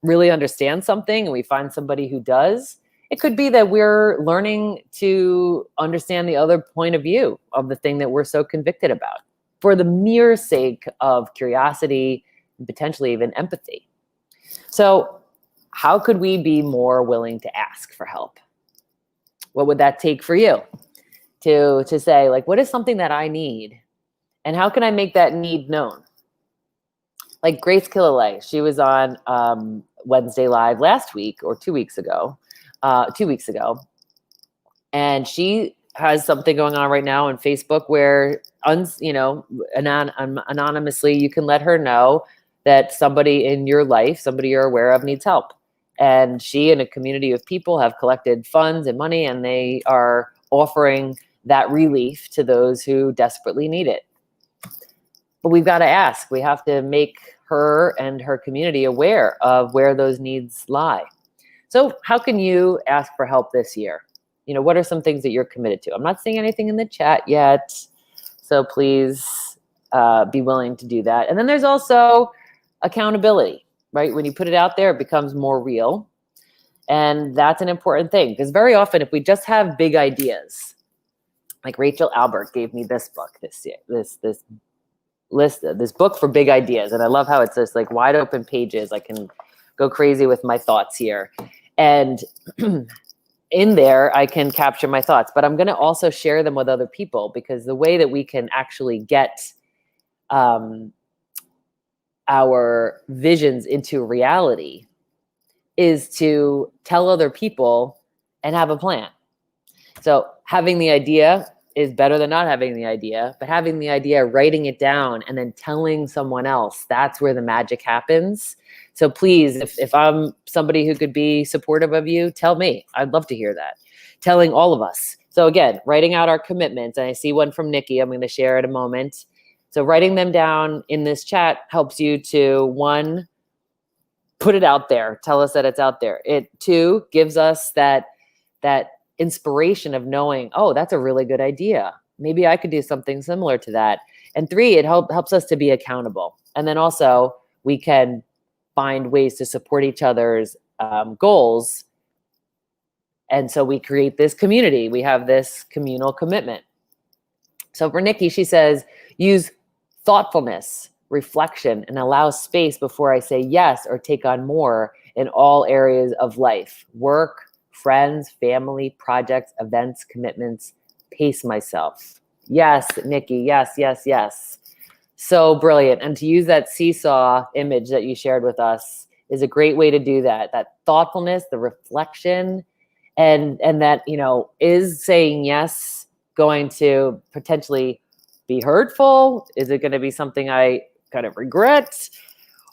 really understand something and we find somebody who does. It could be that we're learning to understand the other point of view of the thing that we're so convicted about, for the mere sake of curiosity and potentially even empathy. So how could we be more willing to ask for help? What would that take for you to say, like, what is something that I need? And how can I make that need known? Like Grace Killalay, she was on Wednesday Live last week or 2 weeks ago. 2 weeks ago. And she has something going on right now on Facebook where, anonymously, you can let her know that somebody in your life, somebody you're aware of, needs help. And she and a community of people have collected funds and money, and they are offering that relief to those who desperately need it. But we've got to ask. We have to make her and her community aware of where those needs lie. So how can you ask for help this year? What are some things that you're committed to? I'm not seeing anything in the chat yet, so please be willing to do that. And then there's also accountability, right? When you put it out there, it becomes more real. And that's an important thing, because very often if we just have big ideas, like Rachel Albert gave me this book this year, this book for big ideas. And I love how it's just like wide open pages. I can go crazy with my thoughts here. And in there, I can capture my thoughts, but I'm going to also share them with other people, because the way that we can actually get our visions into reality is to tell other people and have a plan. So having the idea is better than not having the idea, but having the idea, writing it down, and then telling someone else, that's where the magic happens. So please, if I'm somebody who could be supportive of you, tell me. I'd love to hear that. Telling all of us. So again, writing out our commitments, and I see one from Nikki, I'm going to share in a moment. So writing them down in this chat helps you to, one, put it out there. Tell us that it's out there. It, two, gives us that inspiration of knowing, oh, that's a really good idea. Maybe I could do something similar to that. And three, it helps us to be accountable. And then also we can find ways to support each other's goals. And so we create this community. We have this communal commitment. So for Nikki, she says, use thoughtfulness, reflection, and allow space before I say yes or take on more in all areas of life: work, friends, family, projects, events, commitments. Pace myself. Yes, Nikki. Yes, yes, yes. So brilliant. And to use that seesaw image that you shared with us is a great way to do that. That thoughtfulness, the reflection, and that, is saying yes going to potentially be hurtful? Is it going to be something I kind of regret?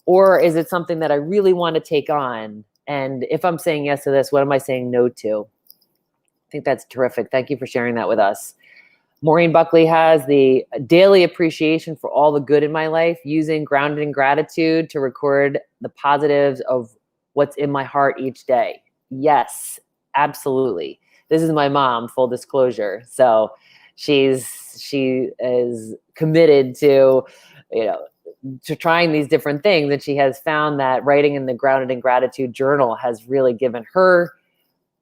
Or is it something that I really want to take on? And if I'm saying yes to this, what am I saying no to? I think that's terrific. Thank you for sharing that with us. Maureen Buckley has the daily appreciation for all the good in my life, using grounded in gratitude to record the positives of what's in my heart each day. Yes, absolutely. This is my mom, full disclosure. So she is committed to, to trying these different things. And she has found that writing in the Grounded in Gratitude journal has really given her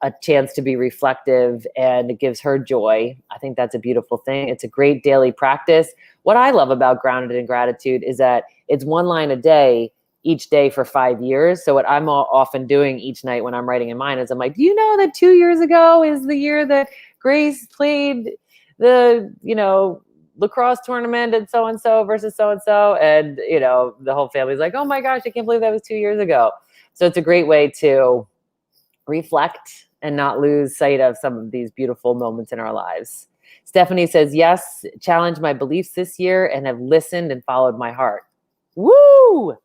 a chance to be reflective, and it gives her joy. I think that's a beautiful thing. It's a great daily practice. What I love about Grounded in Gratitude is that it's one line a day, each day for 5 years. So what I'm often doing each night when I'm writing in mine is I'm like, do you know that 2 years ago is the year that Grace played the, lacrosse tournament and so-and-so versus so-and-so. And, the whole family's like, oh my gosh, I can't believe that was 2 years ago. So it's a great way to reflect and not lose sight of some of these beautiful moments in our lives. Stephanie says, yes, challenge my beliefs this year and have listened and followed my heart. Woo!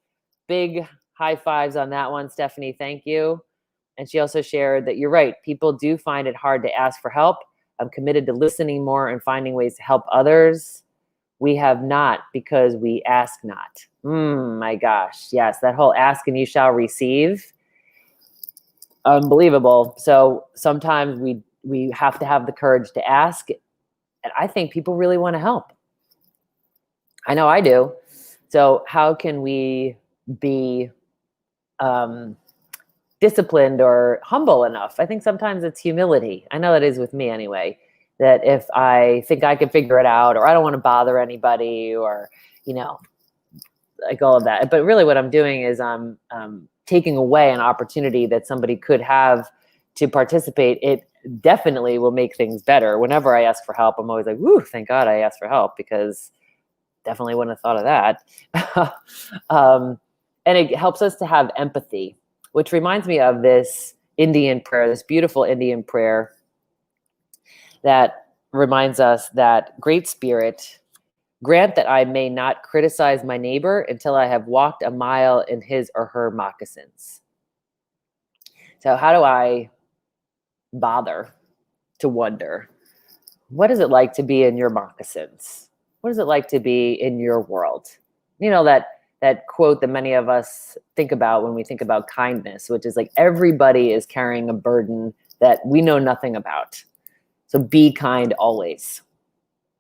Big high fives on that one, Stephanie. Thank you. And she also shared that you're right. People do find it hard to ask for help. I'm committed to listening more and finding ways to help others. We have not because we ask not. My gosh. Yes, that whole ask and you shall receive. Unbelievable. So sometimes we have to have the courage to ask. And I think people really want to help. I know I do. So how can we be disciplined or humble enough? I think sometimes it's humility. I know that is with me anyway, that if I think I can figure it out, or I don't want to bother anybody, or, like all of that. But really what I'm doing is I'm taking away an opportunity that somebody could have to participate. It definitely will make things better. Whenever I ask for help, I'm always like, woo, thank God I asked for help, because definitely wouldn't have thought of that. And it helps us to have empathy, which reminds me of this Indian prayer, this beautiful Indian prayer that reminds us that Great Spirit, grant that I may not criticize my neighbor until I have walked a mile in his or her moccasins. So how do I bother to wonder, what is it like to be in your moccasins? What is it like to be in your world? That quote that many of us think about when we think about kindness, which is like, everybody is carrying a burden that we know nothing about. So be kind always.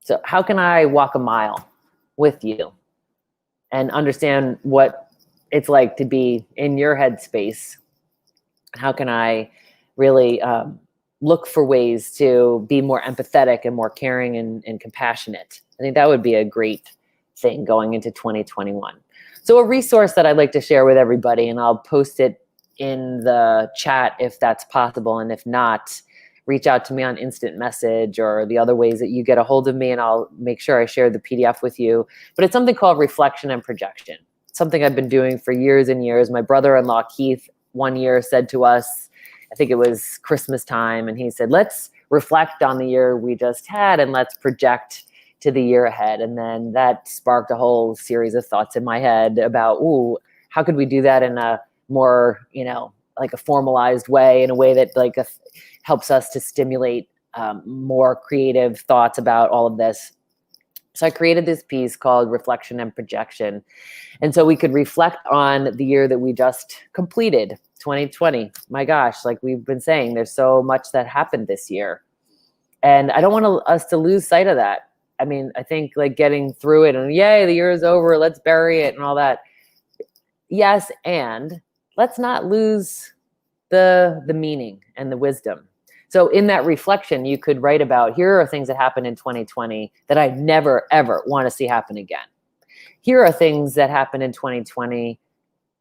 So how can I walk a mile with you and understand what it's like to be in your headspace How can I really look for ways to be more empathetic and more caring and compassionate? I think that would be a great thing going into 2021. So a resource that I'd like to share with everybody, and I'll post it in the chat if that's possible, and if not, reach out to me on instant message or the other ways that you get a hold of me, and I'll make sure I share the PDF with you. But it's something called reflection and projection. It's something I've been doing for years and years. My brother-in-law, Keith, one year said to us, I think it was Christmas time, and he said, let's reflect on the year we just had and let's project to the year ahead. And then that sparked a whole series of thoughts in my head about, how could we do that in a more, like a formalized way, in a way that helps us to stimulate more creative thoughts about all of this. So I created this piece called Reflection and Projection. And so we could reflect on the year that we just completed, 2020. My gosh, like we've been saying, there's so much that happened this year. And I don't want us to lose sight of that. I mean, I think like getting through it and yay, the year is over, let's bury it and all that. Yes, and let's not lose the meaning and the wisdom. So in that reflection, you could write about, here are things that happened in 2020 that I never, ever want to see happen again. Here are things that happened in 2020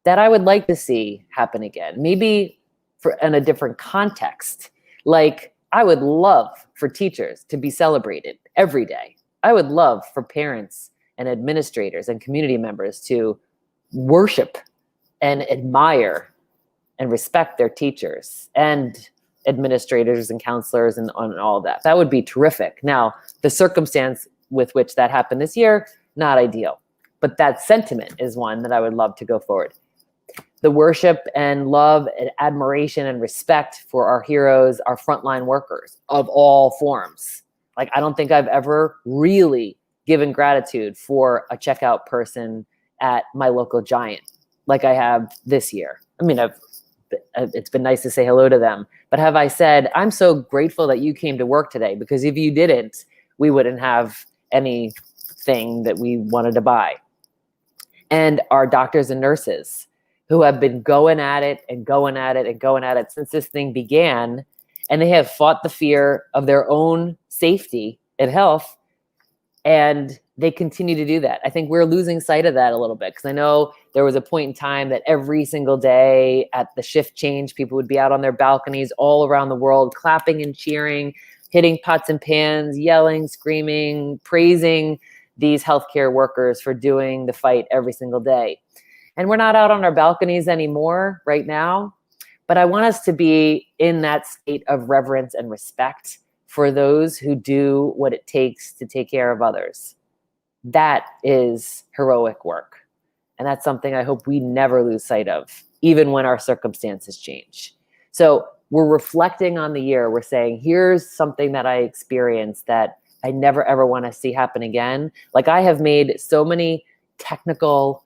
that I would like to see happen again, maybe in a different context. Like, I would love for teachers to be celebrated every day. I would love for parents and administrators and community members to worship and admire and respect their teachers and administrators and counselors and all that. That would be terrific. Now, the circumstance with which that happened this year, not ideal. But that sentiment is one that I would love to go forward. The worship and love and admiration and respect for our heroes, our frontline workers of all forms. Like, I don't think I've ever really given gratitude for a checkout person at my local Giant like I have this year. I mean, it's been nice to say hello to them, but have I said, I'm so grateful that you came to work today, because if you didn't, we wouldn't have anything that we wanted to buy. And our doctors and nurses who have been going at it and going at it and going at it since this thing began, and they have fought the fear of their own safety and health, and they continue to do that. I think we're losing sight of that a little bit, because I know there was a point in time that every single day at the shift change, people would be out on their balconies all around the world, clapping and cheering, hitting pots and pans, yelling, screaming, praising these healthcare workers for doing the fight every single day. And we're not out on our balconies anymore right now, but I want us to be in that state of reverence and respect for those who do what it takes to take care of others. That is heroic work. And that's something I hope we never lose sight of, even when our circumstances change. So we're reflecting on the year. We're saying, here's something that I experienced that I never, ever want to see happen again. Like, I have made so many technical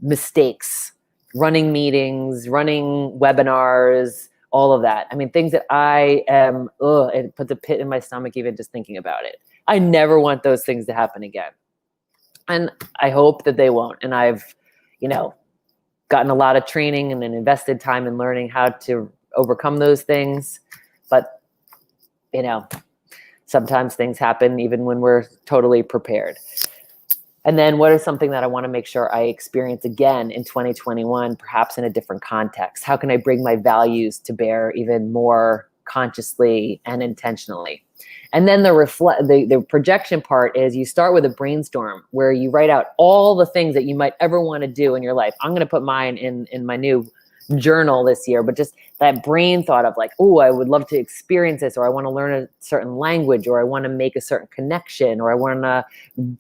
mistakes, running meetings, running webinars, all of that. I mean, things that I am, it puts a pit in my stomach even just thinking about it. I never want those things to happen again. And I hope that they won't. And I've, gotten a lot of training and then invested time in learning how to overcome those things. But, sometimes things happen even when we're totally prepared. And then what is something that I want to make sure I experience again in 2021, perhaps in a different context? How can I bring my values to bear even more consciously and intentionally? And then the projection part is you start with a brainstorm where you write out all the things that you might ever want to do in your life. I'm going to put mine in my new journal this year, but just that brain thought of like, oh, I would love to experience this, or I want to learn a certain language, or I want to make a certain connection, or I want to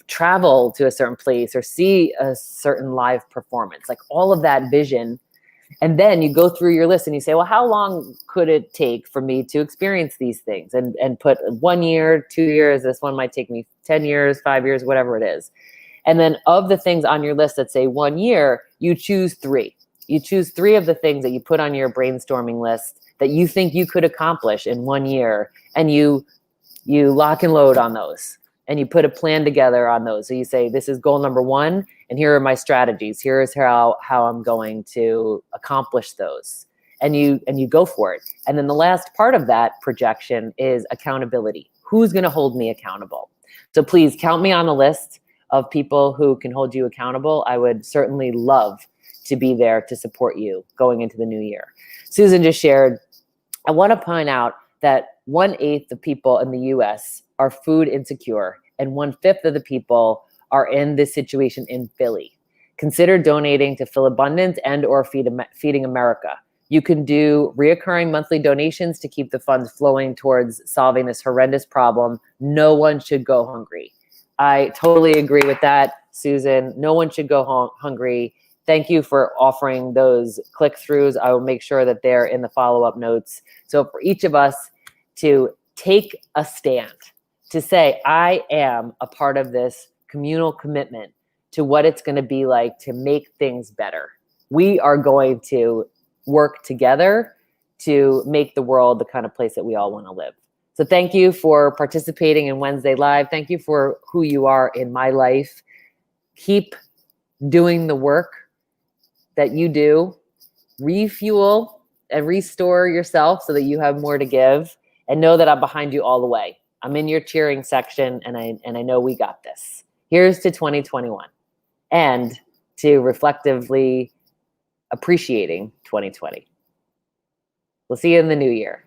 travel to a certain place or see a certain live performance, like all of that vision. And then you go through your list and you say, well, how long could it take for me to experience these things? And put 1 year, 2 years, this one might take me 10 years, 5 years, whatever it is. And then of the things on your list that say 1 year, you choose 3. You choose 3 of the things that you put on your brainstorming list that you think you could accomplish in 1 year. And you lock and load on those. And you put a plan together on those. So you say, this is goal number 1, and here are my strategies. Here is how I'm going to accomplish those. and you go for it. And then the last part of that projection is accountability. Who's going to hold me accountable? So please count me on the list of people who can hold you accountable. I would certainly love to be there to support you going into the new year. Susan just shared, I want to point out that 1/8 of people in the US are food insecure, and 1/5 of the people are in this situation in Philly. Consider donating to Philabundance and or Feeding America. You can do reoccurring monthly donations to keep the funds flowing towards solving this horrendous problem. No one should go hungry. I totally agree with that, Susan. No one should go hungry. Thank you for offering those click-throughs. I will make sure that they're in the follow-up notes. So for each of us to take a stand, to say, I am a part of this communal commitment to what it's going to be like to make things better. We are going to work together to make the world the kind of place that we all want to live. So thank you for participating in Wednesday Live. Thank you for who you are in my life. Keep doing the work that you do. Refuel and restore yourself so that you have more to give. And know that I'm behind you all the way. I'm in your cheering section, and I know we got this. Here's to 2021 and to reflectively appreciating 2020. We'll see you in the new year.